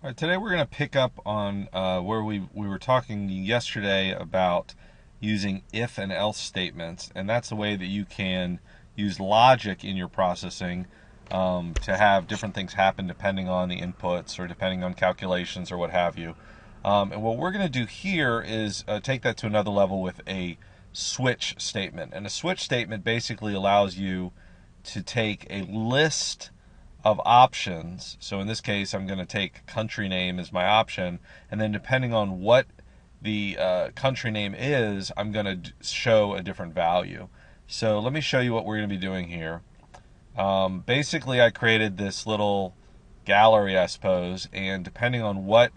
All right, today we're going to pick up on where we were talking yesterday about using if and else statements, and that's the way that you can use logic in your processing to have different things happen depending on the inputs or depending on calculations or what have you. And what we're going to do here is take that to another level with a switch statement. And a switch statement basically allows you to take a list of options. So in this case, I'm going to take country name as my option, and then depending on what the country name is, I'm going to show a different value. So let me show you what we're going to be doing here. Basically, I created this little gallery, I suppose, and depending on what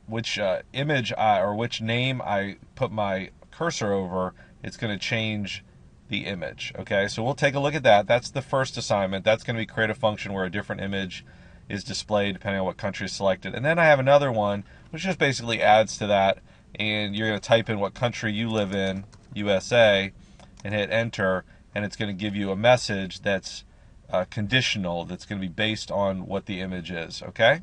which image or which name I put my cursor over, it's going to change the image. Okay, so we'll take a look at that. That's the first assignment. That's going to be create a function where a different image is displayed depending on what country is selected. And then I have another one which just basically adds to that, and you're going to type in what country you live in, USA, and hit enter, and it's going to give you a message that's conditional, that's going to be based on what the image is. Okay,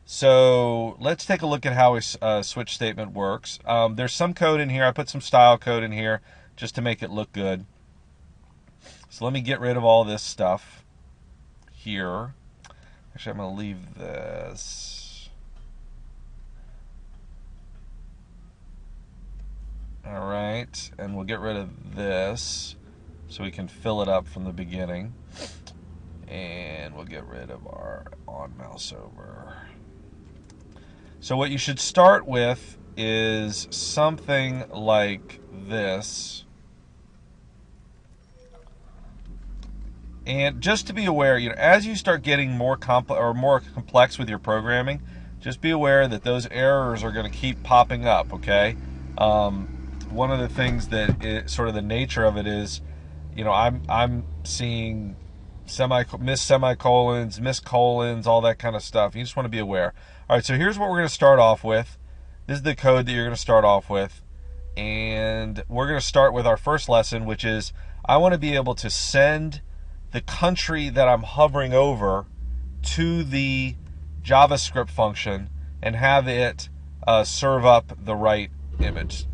so let's take a look at how a switch statement works. There's some code in here. I put some style code in here just to make it look good. So let me get rid of all this stuff here. Actually, I'm going to leave this. All right, and we'll get rid of this so we can fill it up from the beginning. And we'll get rid of our on Mouseover. So what you should start with is something like this. And just to be aware, as you start getting more complex with your programming, just be aware that those errors are going to keep popping up. Okay. One of the things that sort of the nature of it is, I'm seeing missed semicolons, missed colons, all that kind of stuff. You just want to be aware. All right. So here's what we're going to start off with. This is the code that you're going to start off with, and we're going to start with our first lesson, which is I want to be able to send the country that I'm hovering over to the JavaScript function and have it serve up the right image.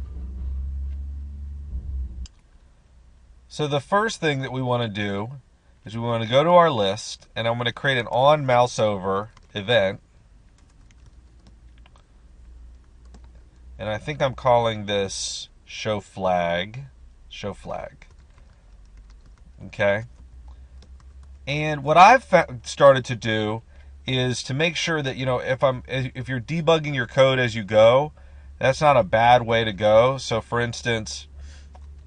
So the first thing that we want to do is we want to go to our list, and I'm going to create an on Mouseover event. And I think I'm calling this show flag. Okay. And what I've started to do is to make sure that, if you're debugging your code as you go, that's not a bad way to go. So for instance,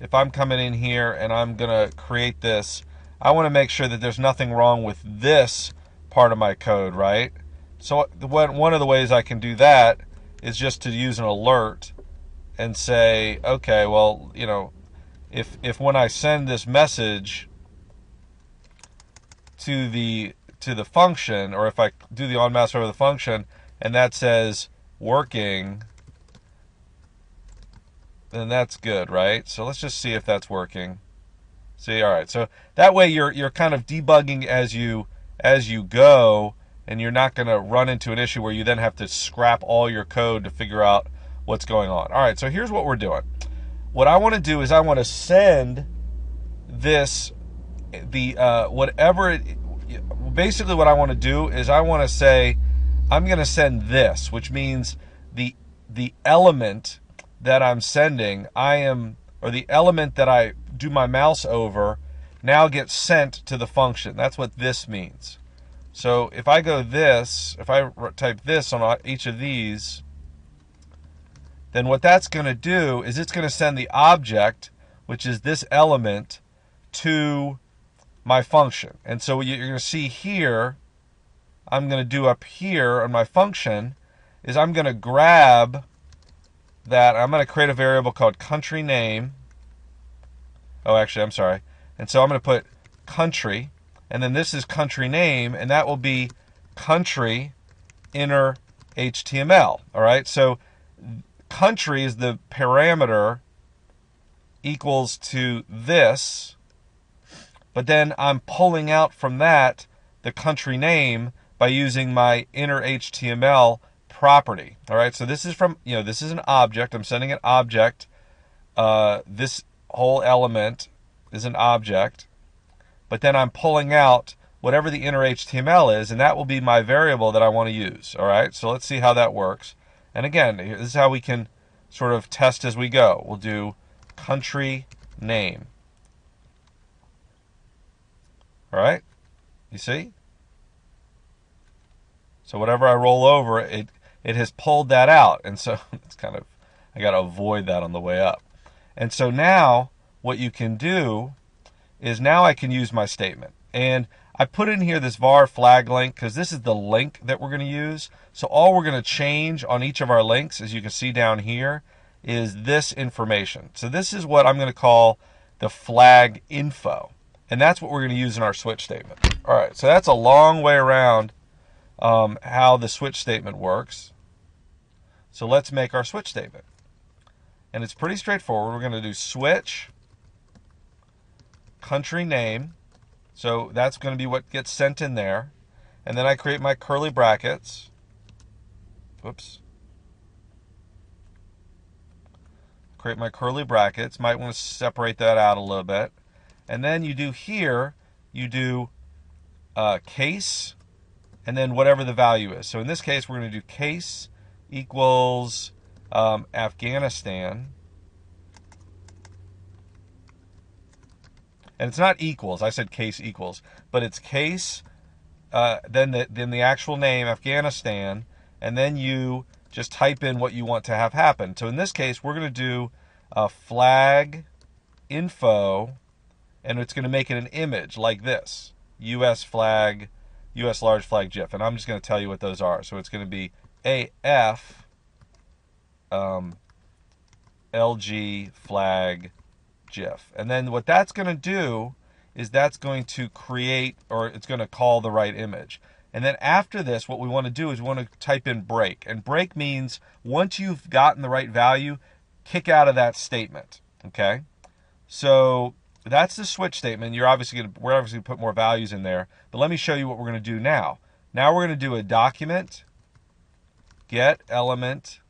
if I'm coming in here and I'm going to create this, I want to make sure that there's nothing wrong with this part of my code, right? So one of the ways I can do that is just to use an alert and say, okay, well, if when I send this message to the function, or if I do the on mouse over the function and that says working, then that's good, right? So let's just see if that's working. See, all right. So that way you're kind of debugging as you go, and you're not going to run into an issue where you then have to scrap all your code to figure out what's going on. All right, so here's what we're doing. What I want to do is I want to send this, basically what I want to do is I want to say I'm going to send this, which means the element that I'm sending, or the element that I do my mouse over now gets sent to the function. That's what this means. So if I type this on each of these, then what that's going to do is it's going to send the object, which is this element, to my function. And so what you're going to see here, I'm going to do up here on my function, is I'm going to grab that. I'm going to create a variable called country name. Oh, actually, I'm sorry. And so I'm going to put country, and then this is country name, and that will be country inner HTML. All right, so country is the parameter equals to this, but then I'm pulling out from that the country name by using my inner HTML property. All right, so this is from, this is an object. I'm sending an object. This whole element is an object, but then I'm pulling out whatever the inner HTML is, and that will be my variable that I want to use. All right, so let's see how that works. And again, this is how we can sort of test as we go. We'll do country name. All right, you see? So whatever I roll over, it has pulled that out. And so it's kind of, I got to avoid that on the way up. And so now what you can do is now I can use my statement. And I put in here this var flag link because this is the link that we're going to use. So all we're going to change on each of our links, as you can see down here, is this information. So this is what I'm going to call the flag info. And that's what we're going to use in our switch statement. All right, so that's a long way around how the switch statement works. So let's make our switch statement. And it's pretty straightforward. We're going to do switch country name. So that's going to be what gets sent in there. And then I create my curly brackets. Whoops. Create my curly brackets. Might want to separate that out a little bit. And then you do here, you do case, and then whatever the value is. So in this case, we're going to do case equals Afghanistan. And it's not equals. I said case equals. But it's case, then the actual name, Afghanistan, and then you just type in what you want to have happen. So in this case, we're going to do flag info, and it's going to make it an image like this. US flag, US large flag GIF. And I'm just going to tell you what those are. So it's going to be AF LG flag GIF. And then what that's going to do is that's going to create, or it's going to call the right image. And then after this, what we want to do is we want to type in break. And break means once you've gotten the right value, kick out of that statement. Okay? So that's the switch statement. We're obviously going to put more values in there. But let me show you what we're going to do now. Now we're going to do a document get element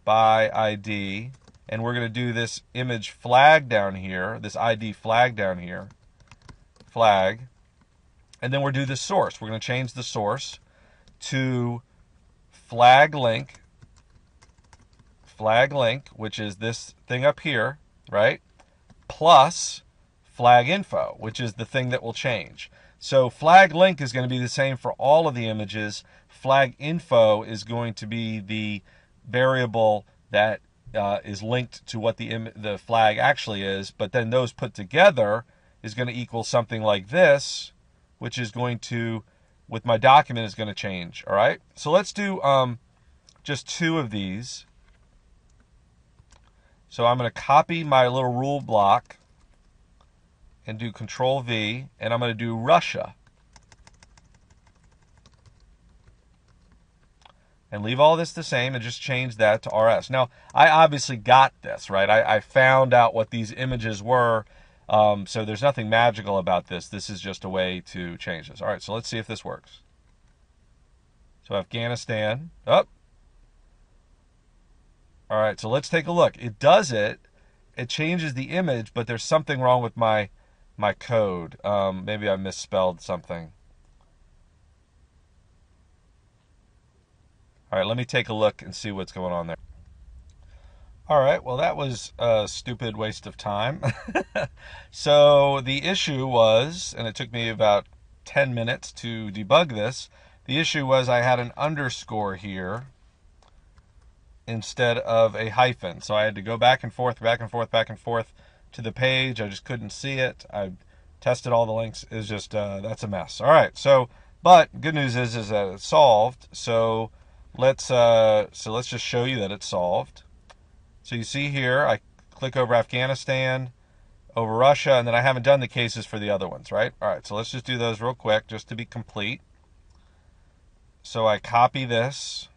by ID, and we're going to do this image flag down here, this ID flag down here, flag, and then we'll do the source. We're going to change the source to flag link, which is this thing up here, right, plus flag info, which is the thing that will change. So flag link is going to be the same for all of the images. Flag info is going to be the variable that is linked to what the flag actually is, but then those put together is going to equal something like this, which is going to, with my document, is going to change. All right, so let's do just two of these. So I'm going to copy my little rule block and do Control V, and I'm going to do Russia. And leave all this the same and just change that to RS. Now, I obviously got this, right? I found out what these images were, so there's nothing magical about this. This is just a way to change this. All right, so let's see if this works. So Afghanistan, up. All right, so let's take a look. It does it. It changes the image, but there's something wrong with my code. Maybe I misspelled something. All right, let me take a look and see what's going on there. All right, well, that was a stupid waste of time. So the issue was, and it took me about 10 minutes to debug this, the issue was I had an underscore here instead of a hyphen. So I had to go back and forth to the page. I just couldn't see it. I tested all the links. It's just, that's a mess. All right, so, but good news is that it's solved. So let's just show you that it's solved. So you see here, I click over Afghanistan, over Russia, and then I haven't done the cases for the other ones, right? All right, so let's just do those real quick just to be complete. So I copy this,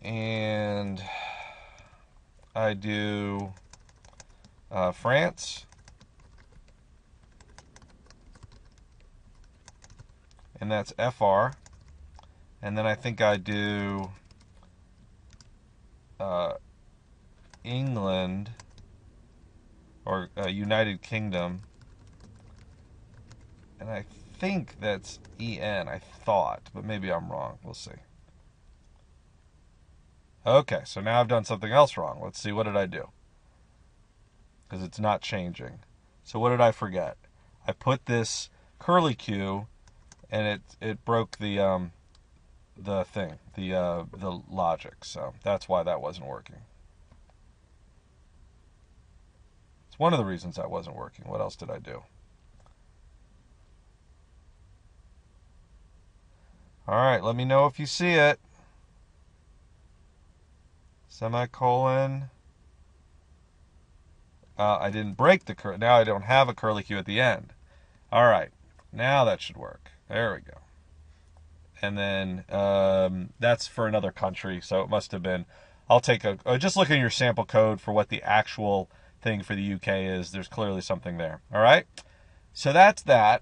and I do France, and that's FR. And then I think I do England, or United Kingdom. And I think that's EN, I thought, but maybe I'm wrong. We'll see. Okay, so now I've done something else wrong. Let's see, what did I do? Because it's not changing. So what did I forget? I put this curly Q, and it broke the thing, the logic. So that's why that wasn't working. It's one of the reasons that wasn't working. What else did I do? All right, let me know if you see it. Semicolon. I didn't break the curly. Now I don't have a curly Q at the end. All right, now that should work. There we go. And then that's for another country, so it must have been. I'll take just look at your sample code for what the actual thing for the UK is. There's clearly something there. All right, so that's that.